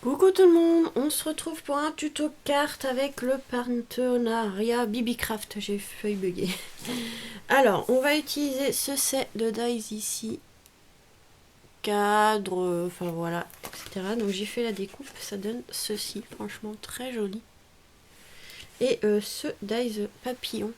Coucou tout le monde, on se retrouve pour un tuto carte avec le partenariat BBcraft, j'ai failli bugger. Alors, on va utiliser ce set de dies ici, cadre, enfin voilà, etc. Donc j'ai fait la découpe, ça donne ceci, franchement très joli. Et ce dies papillon.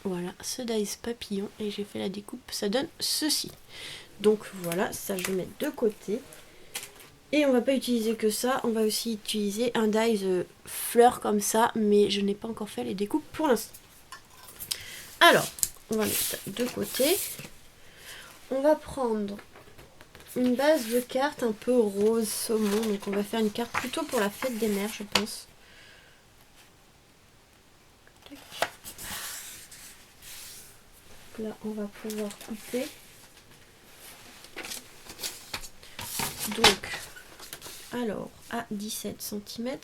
Voilà, ce dies papillon, et j'ai fait la découpe, ça donne ceci. Donc voilà, ça je vais mettre de côté. Et on va pas utiliser que ça, on va aussi utiliser un dies fleur comme ça, mais je n'ai pas encore fait les découpes pour l'instant. Alors, on va mettre ça de côté. On va prendre une base de carte un peu rose saumon, donc on va faire une carte plutôt pour la fête des mères, je pense. Là, on va pouvoir couper. Donc, alors, à 17 cm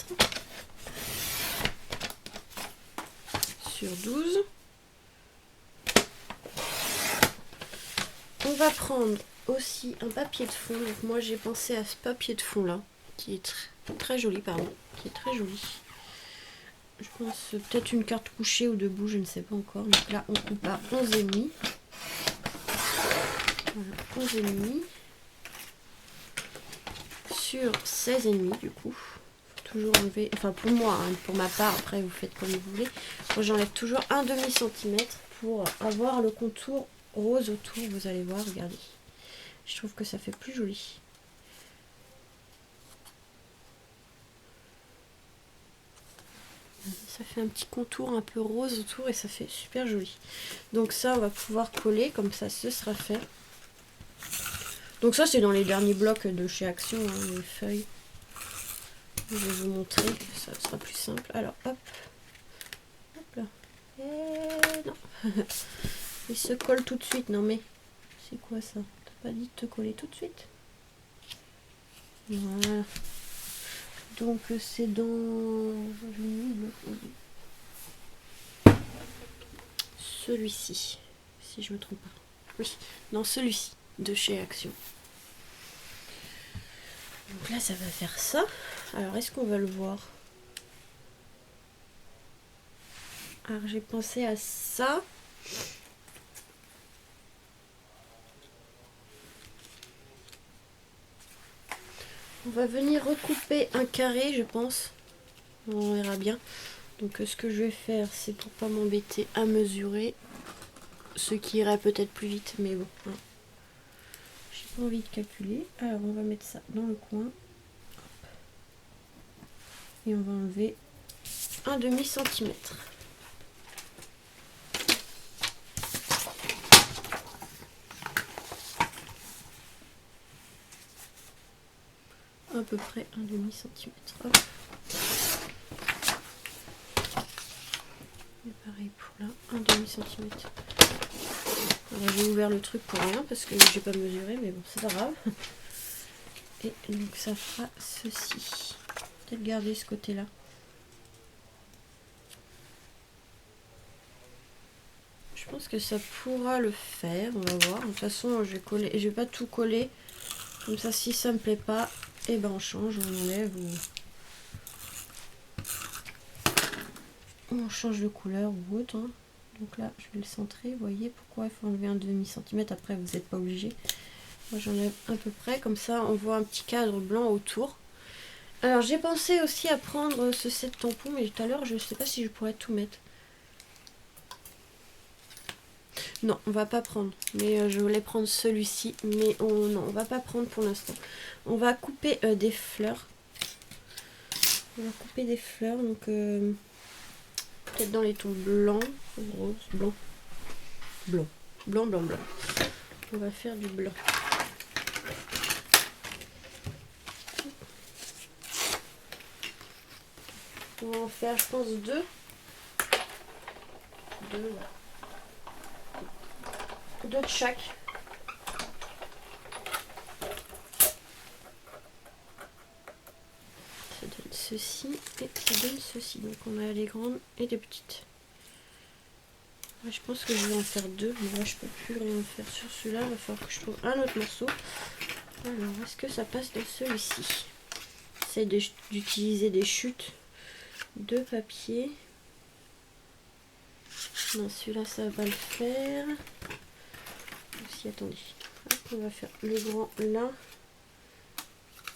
sur 12. On va prendre aussi un papier de fond. Donc moi j'ai pensé à ce papier de fond là, qui est très joli, pardon, qui est très joli. Je pense peut-être une carte couchée ou debout, je ne sais pas encore. Donc là on coupe à 11,5. Voilà, 11,5 sur 16,5 du coup. Faut toujours enlever, enfin pour moi, hein, pour ma part, après vous faites comme vous voulez. Moi j'enlève toujours un demi-centimètre pour avoir le contour rose autour, vous allez voir, regardez. Je trouve que ça fait plus joli. Ça fait un petit contour un peu rose autour et ça fait super joli. Donc ça, on va pouvoir coller, comme ça, ce sera fait. Donc ça, c'est dans les derniers blocs de chez Action, hein, les feuilles. Je vais vous montrer, ça sera plus simple. Alors, hop. Hop là. Et non. Il se colle tout de suite. Non mais, c'est quoi ça? T'as pas dit de te coller tout de suite? Voilà. Donc c'est dans celui-ci, si je me trompe pas. Oui, dans celui-ci de chez Action. Donc là ça va faire ça. Alors est-ce qu'on va le voir? Alors j'ai pensé à ça. On va venir recouper un carré, je pense. On verra bien. Donc ce que je vais faire, c'est pour pas m'embêter à mesurer. Ce qui irait peut-être plus vite, mais bon. Hein. J'ai pas envie de calculer. Alors on va mettre ça dans le coin. Et on va enlever un demi-centimètre. À peu près un demi-centimètre. Hop. Et pareil pour là, un demi-centimètre. J'ai ouvert le truc pour rien parce que j'ai pas mesuré, mais bon, c'est pas grave. Et donc ça fera ceci. Peut-être garder ce côté-là. Je pense que ça pourra le faire, on va voir. De toute façon, je vais coller, et je vais pas tout coller. Comme ça, si ça me plaît pas, et ben on change, on enlève ou on change de couleur ou autre. Hein. Donc là, je vais le centrer. Vous voyez pourquoi il faut enlever un demi-centimètre. Après, vous n'êtes pas obligé. Moi, j'enlève à peu près. Comme ça, on voit un petit cadre blanc autour. Alors, j'ai pensé aussi à prendre ce set tampon, mais tout à l'heure, je ne sais pas si je pourrais tout mettre. Non, on va pas prendre. Mais je voulais prendre celui-ci. Mais non, on va pas prendre pour l'instant. On va couper des fleurs. On va couper des fleurs. Donc, peut-être dans les tons blancs, rose, blanc. Blanc. Blanc, blanc, blanc. On va faire du blanc. On va en faire, je pense, deux. Deux de chaque. Ça donne ceci et ça donne ceci. Donc on a les grandes et les petites. Ouais, je pense que je vais en faire deux, mais là je peux plus rien faire sur celui-là. Il va falloir que je trouve un autre morceau. Alors, est-ce que ça passe dans celui-ci? J'essaie d'utiliser des chutes de papier. Non, celui-là, ça va pas le faire. Si, attendez. Hop, on va faire le grand là.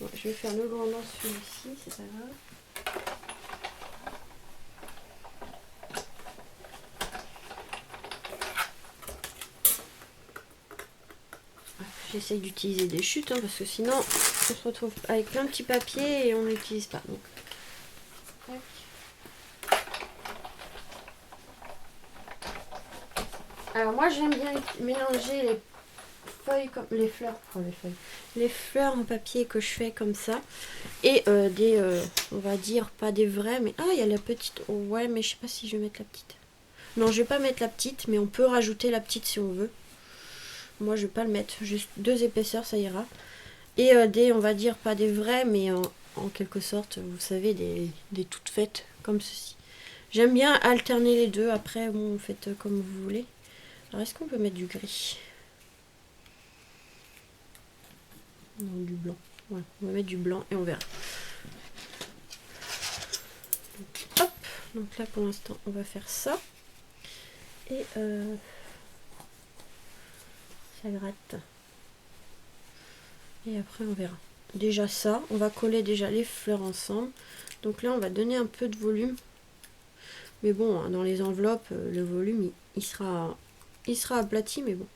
Bon, je vais faire le grand dans celui-ci, c'est pas grave. J'essaye d'utiliser des chutes, hein, parce que sinon on se retrouve avec plein de petits papiers et on n'utilise pas. Donc, tac. Alors moi j'aime bien mélanger les feuilles comme les fleurs, les fleurs en papier que je fais comme ça et on va dire pas des vrais, mais il y a la petite. Oh, ouais, mais je sais pas si je vais mettre la petite. Non, je vais pas mettre la petite, mais on peut rajouter la petite si on veut. Moi je vais pas le mettre, juste 2 épaisseurs, ça ira. Et on va dire pas des vrais, mais en quelque sorte, vous savez, des toutes faites comme ceci. J'aime bien alterner les deux. Après, bon, vous faites comme vous voulez. Alors, est-ce qu'on peut mettre du gris? Non, du blanc. Ouais, on va mettre du blanc et on verra. Donc, hop. Donc là, pour l'instant, on va faire ça. Et ça gratte. Et après, on verra. Déjà ça, on va coller déjà les fleurs ensemble. Donc là, on va donner un peu de volume. Mais bon, dans les enveloppes, le volume, il sera aplati, mais bon.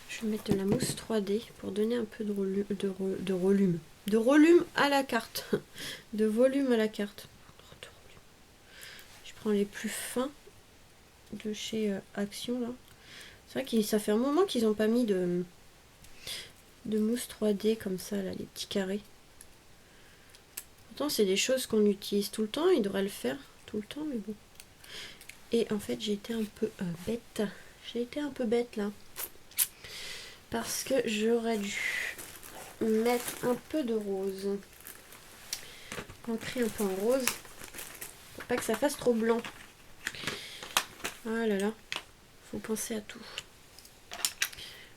Je vais mettre de la mousse 3D pour donner un peu de volume. De volume à la carte. De volume à la carte. Je prends les plus fins de chez Action, là. C'est vrai que ça fait un moment qu'ils n'ont pas mis de mousse 3D comme ça, là, les petits carrés. Pourtant, c'est des choses qu'on utilise tout le temps. Ils devraient le faire tout le temps, mais bon. Et en fait, j'ai été un peu bête. J'ai été un peu bête, là. Parce que j'aurais dû mettre un peu de rose. Ancrer un peu en rose. Pour pas que ça fasse trop blanc. Ah là là. Faut penser à tout.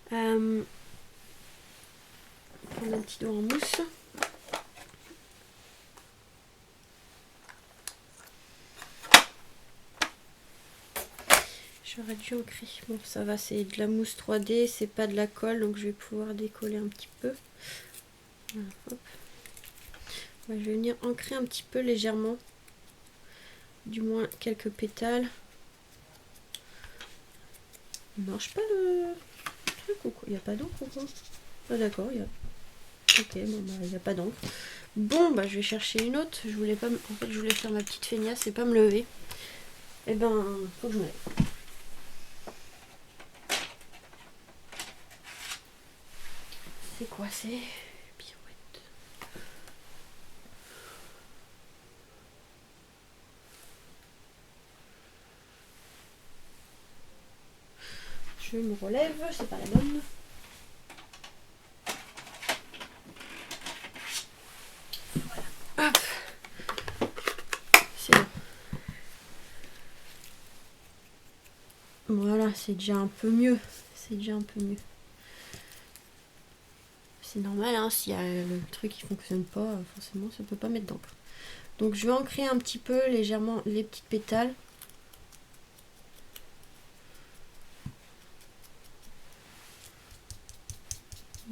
Prendre un petit doigt en mousse. J'aurais dû ancrer. Bon, ça va, c'est de la mousse 3D, c'est pas de la colle, donc je vais pouvoir décoller un petit peu. Voilà, hop. Ouais, je vais venir ancrer un petit peu légèrement. Du moins quelques pétales. Il marche pas le truc ou quoi? Il n'y a pas d'encre ou quoi? Ah d'accord, il y a. Ok, bon bah il n'y a pas d'encre. Bon bah je vais chercher une autre. Je voulais pas. En fait je voulais faire ma petite feignasse et pas me lever. Et ben faut que je me lève. C'est quoi? C'est pirouette. Je me relève, c'est pas la bonne. Voilà. Hop. C'est bon. Voilà, c'est déjà un peu mieux. C'est déjà un peu mieux. C'est normal, hein, s'il y a le truc qui fonctionne pas, forcément ça peut pas mettre d'encre. Donc je vais ancrer un petit peu légèrement les petites pétales.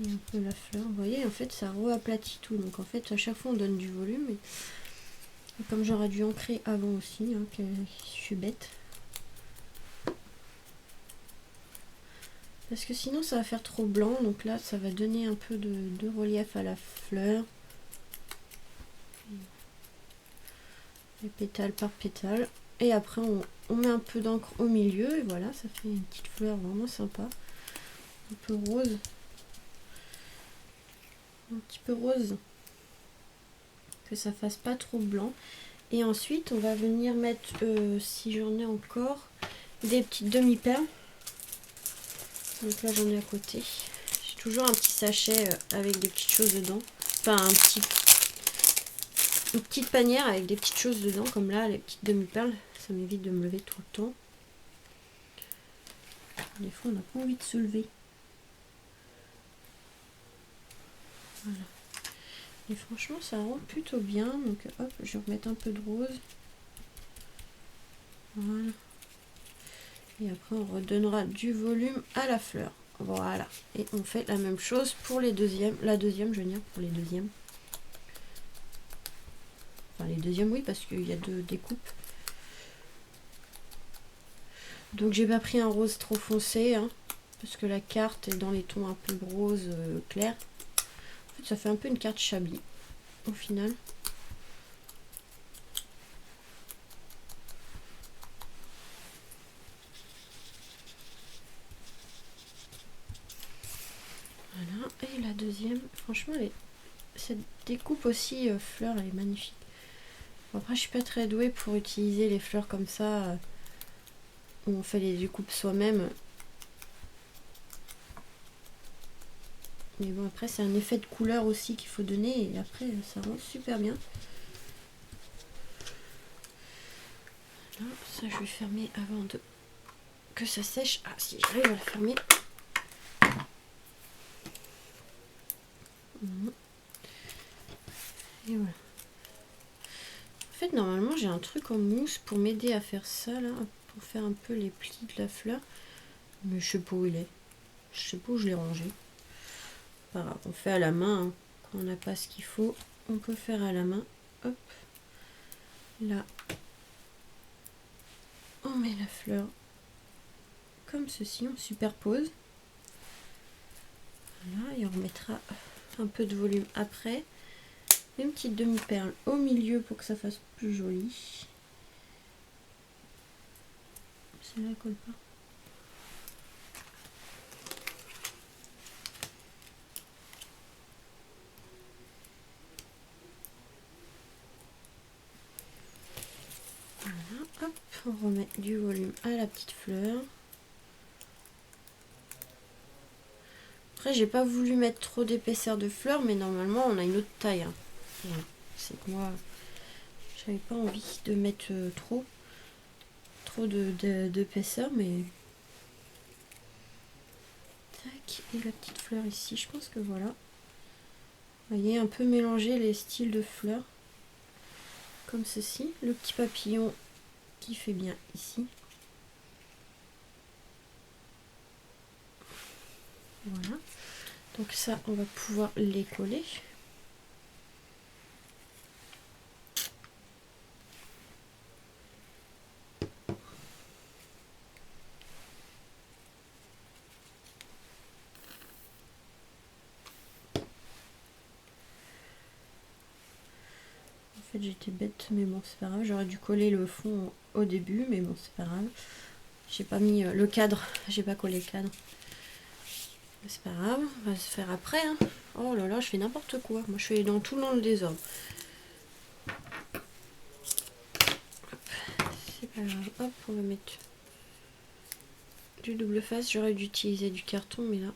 Et un peu la fleur. Vous voyez, en fait ça re-aplatit tout. Donc en fait à chaque fois on donne du volume. Et comme j'aurais dû ancrer avant aussi, hein, que je suis bête. Parce que sinon ça va faire trop blanc. Donc là ça va donner un peu de relief à la fleur. Les pétales par pétale. Et après on met un peu d'encre au milieu. Et voilà, ça fait une petite fleur vraiment sympa. Un peu rose. Un petit peu rose. Que ça fasse pas trop blanc. Et ensuite on va venir mettre, si j'en ai encore, des petites demi-perles. Donc là j'en ai à côté. J'ai toujours un petit sachet avec des petites choses dedans. Enfin un petit une petite panière avec des petites choses dedans, comme là, les petites demi-perles. Ça m'évite de me lever tout le temps. Des fois, on n'a pas envie de se lever. Voilà. Et franchement, ça rend plutôt bien. Donc, hop, je vais remettre un peu de rose. Voilà. Et après, on redonnera du volume à la fleur. Voilà. Et on fait la même chose pour les deuxièmes. La deuxième, je veux dire, pour les deuxièmes. Enfin, les deuxièmes, oui, parce qu'il y a deux découpes. Donc, j'ai pas pris un rose trop foncé, hein, parce que la carte est dans les tons un peu rose clair. En fait, ça fait un peu une carte Chablis, au final. Voilà. Et la deuxième, franchement, cette découpe aussi fleur, elle est magnifique. Bon, après, je suis pas très douée pour utiliser les fleurs comme ça, où on fait les découpes soi-même. Mais bon, après, c'est un effet de couleur aussi qu'il faut donner. Et après, ça rend super bien. Voilà, ça, je vais fermer avant que ça sèche. Ah, si j'arrive à le fermer. Et voilà. En fait, normalement, j'ai un truc en mousse pour m'aider à faire ça, là. Pour faire un peu les plis de la fleur. Mais je sais pas où il est. Je sais pas où je l'ai rangé. Pas grave, on fait à la main. Hein. Quand on n'a pas ce qu'il faut, on peut faire à la main. Hop. Là. On met la fleur comme ceci. On superpose. Voilà. Et on remettra un peu de volume après. Une petite demi-perle au milieu pour que ça fasse plus joli. Celle-là colle pas. Voilà, hop, on remet du volume à la petite fleur. Après, j'ai pas voulu mettre trop d'épaisseur de fleur, mais normalement, on a une autre taille. Hein. Voilà. C'est que moi, j'avais pas envie de mettre trop d'épaisseur, mais... Tac, et la petite fleur ici, je pense que voilà. Vous voyez, un peu mélanger les styles de fleurs. Comme ceci. Le petit papillon qui fait bien ici. Voilà. Donc ça, on va pouvoir les coller. En fait, j'étais bête, mais bon, c'est pas grave. J'aurais dû coller le fond au début, mais bon, c'est pas grave. J'ai pas mis le cadre, j'ai pas collé le cadre. C'est pas grave, on va se faire après. Hein. Oh là là, je fais n'importe quoi. Moi, je fais tout dans le désordre. C'est pas grave. Hop, on va mettre du double face. J'aurais dû utiliser du carton, mais là.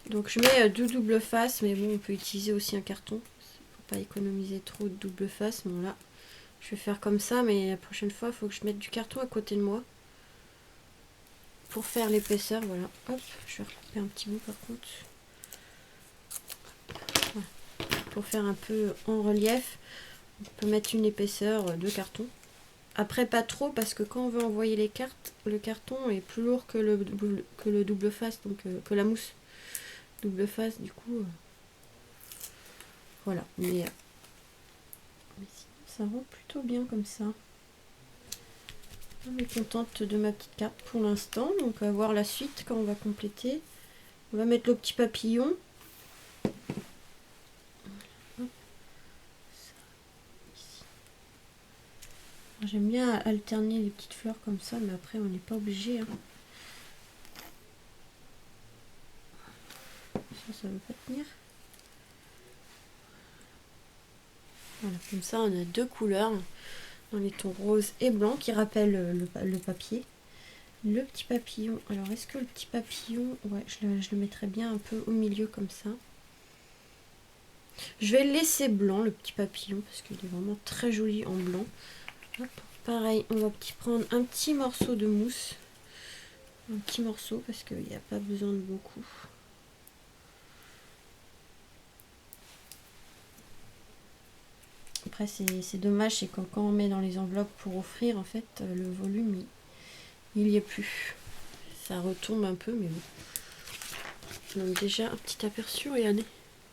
Donc, je mets deux double face, mais bon, on peut utiliser aussi un carton. Pour pas économiser trop de double face. Bon, là, je vais faire comme ça, mais la prochaine fois, il faut que je mette du carton à côté de moi. Pour faire l'épaisseur, voilà. Hop, je vais recouper un petit bout par contre. Voilà. Pour faire un peu en relief, on peut mettre une épaisseur de carton. Après, pas trop, parce que quand on veut envoyer les cartes, le carton est plus lourd que le double face, donc que la mousse double face, du coup. Voilà. Mais sinon, ça rend plutôt bien comme ça. Je suis contente de ma petite carte pour l'instant. Donc on va voir la suite quand on va compléter. On va mettre le petit papillon. J'aime bien alterner les petites fleurs comme ça, mais après on n'est pas obligé. Hein. Ça veut pas tenir. Voilà, comme ça on a deux couleurs dans les tons rose et blanc qui rappellent le papier. Le petit papillon. Alors, est-ce que le petit papillon... Ouais, je le mettrais bien un peu au milieu comme ça. Je vais le laisser blanc, le petit papillon, parce qu'il est vraiment très joli en blanc. Hop. Pareil, on va prendre un petit morceau de mousse. Un petit morceau, parce qu'il n'y a pas besoin de beaucoup. Après, c'est dommage, c'est que quand on met dans les enveloppes pour offrir, en fait, le volume, il n'y est plus. Ça retombe un peu, mais bon. Donc déjà, un petit aperçu, regardez.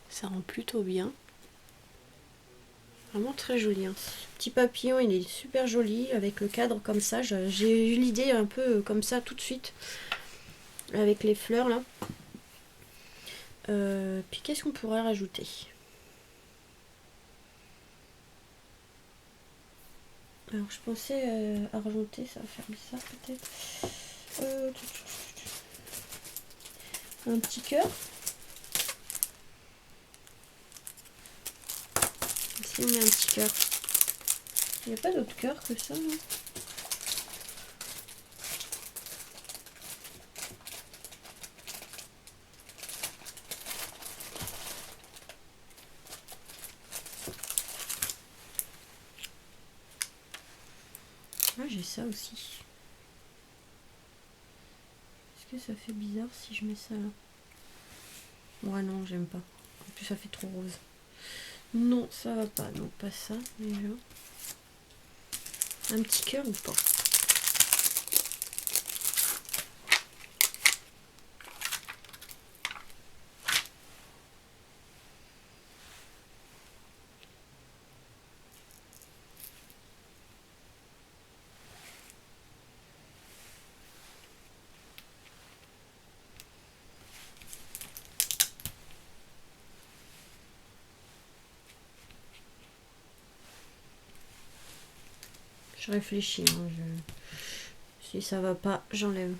Ça rend plutôt bien. Vraiment très joli. Hein. Ce petit papillon, il est super joli, avec le cadre comme ça. J'ai eu l'idée un peu comme ça tout de suite, avec les fleurs, là. Puis qu'est-ce qu'on pourrait rajouter? Alors je pensais argenter, ça va faire bizarre peut-être. Un petit cœur. Ici on met un petit cœur. Il n'y a pas d'autre cœur que ça, non? Ah, j'ai ça aussi. Est-ce que ça fait bizarre si je mets ça là? Ouais, non, j'aime pas. En plus, ça fait trop rose. Non, ça va pas. Non, pas ça, déjà. Un petit cœur ou pas? Je réfléchis. Hein, si ça va pas, j'enlève.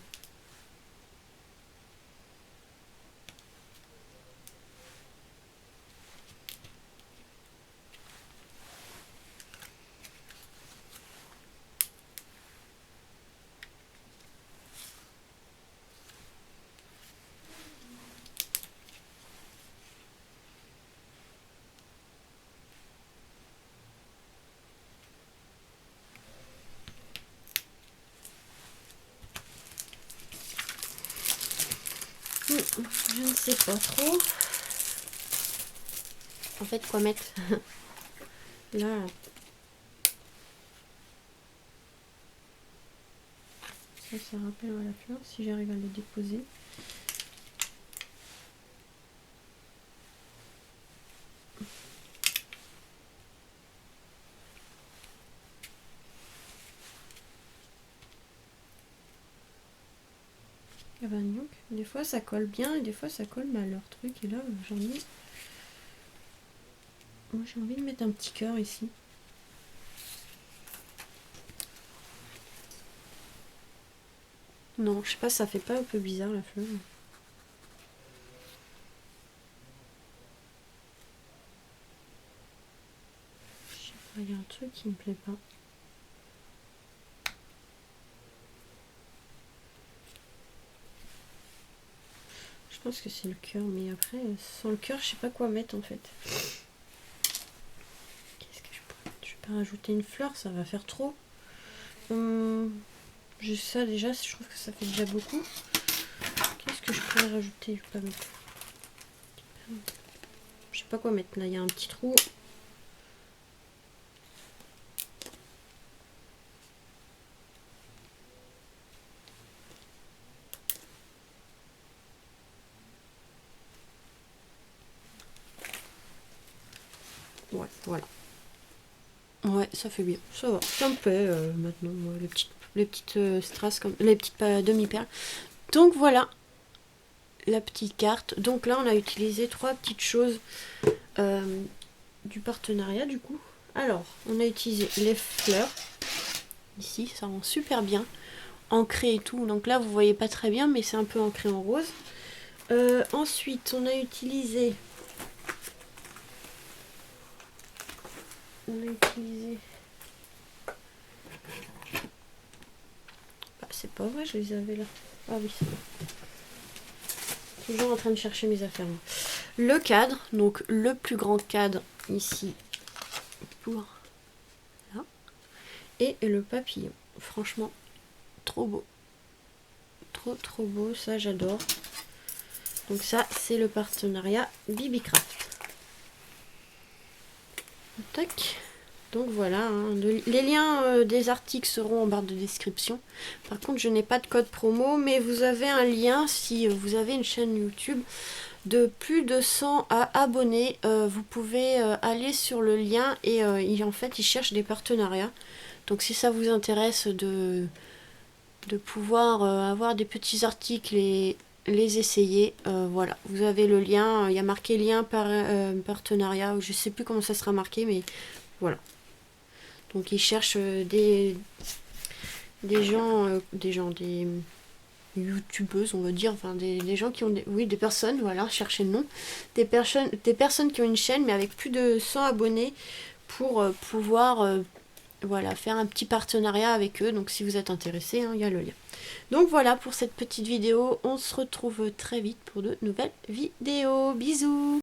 Je ne sais pas trop. En fait, quoi mettre? Là. Ça rappelle la fleur, si j'arrive à le déposer. Ah ben donc, des fois ça colle bien et des fois ça colle mal leur truc. Et là, j'en ai... Moi j'ai envie de mettre un petit cœur ici. Non, je sais pas, ça fait pas un peu bizarre la fleur? Je sais pas, il y a un truc qui me plaît pas. Je pense que c'est le cœur, mais après, sans le cœur, je sais pas quoi mettre en fait. Qu'est-ce que je pourrais mettre? Je vais pas rajouter une fleur, ça va faire trop. Juste ça déjà, je trouve que ça fait déjà beaucoup. Qu'est-ce que je pourrais rajouter? Je vais pas mettre. Je sais pas quoi mettre là, il y a un petit trou. Ouais, voilà. Ouais, ça fait bien. Ça va. Ça me plaît maintenant, ouais, les petites strass, comme, les petites demi-perles. Donc voilà la petite carte. Donc là, on a utilisé 3 petites choses du partenariat du coup. Alors, on a utilisé les fleurs. Ici, ça rend super bien. Ancré et tout. Donc là, vous voyez pas très bien, mais c'est un peu ancré en rose. Ensuite, on a utilisé... c'est pas vrai, je les avais là. Ah oui, c'est bon. Toujours en train de chercher mes affaires. Moi. Le cadre, donc le plus grand cadre ici pour là. Et le papillon. Franchement, trop beau. Trop beau, ça j'adore. Donc ça, c'est le partenariat Bibicraft. Tac. Donc voilà, hein, les liens des articles seront en barre de description. Par contre, je n'ai pas de code promo, mais vous avez un lien si vous avez une chaîne YouTube de plus de 100 abonnés. Vous pouvez aller sur le lien et en fait, ils cherchent des partenariats. Donc si ça vous intéresse de pouvoir avoir des petits articles et les essayer, voilà, vous avez le lien, il y a marqué lien par partenariat, je sais plus comment ça sera marqué, mais voilà. Donc ils cherchent des youtubeuses, on va dire, enfin des gens qui ont des personnes, voilà, cherchez le nom, des personnes qui ont une chaîne mais avec plus de 100 abonnés pour pouvoir voilà, faire un petit partenariat avec eux. Donc si vous êtes intéressé, hein, il y a le lien. Donc voilà pour cette petite vidéo, on se retrouve très vite pour de nouvelles vidéos. Bisous.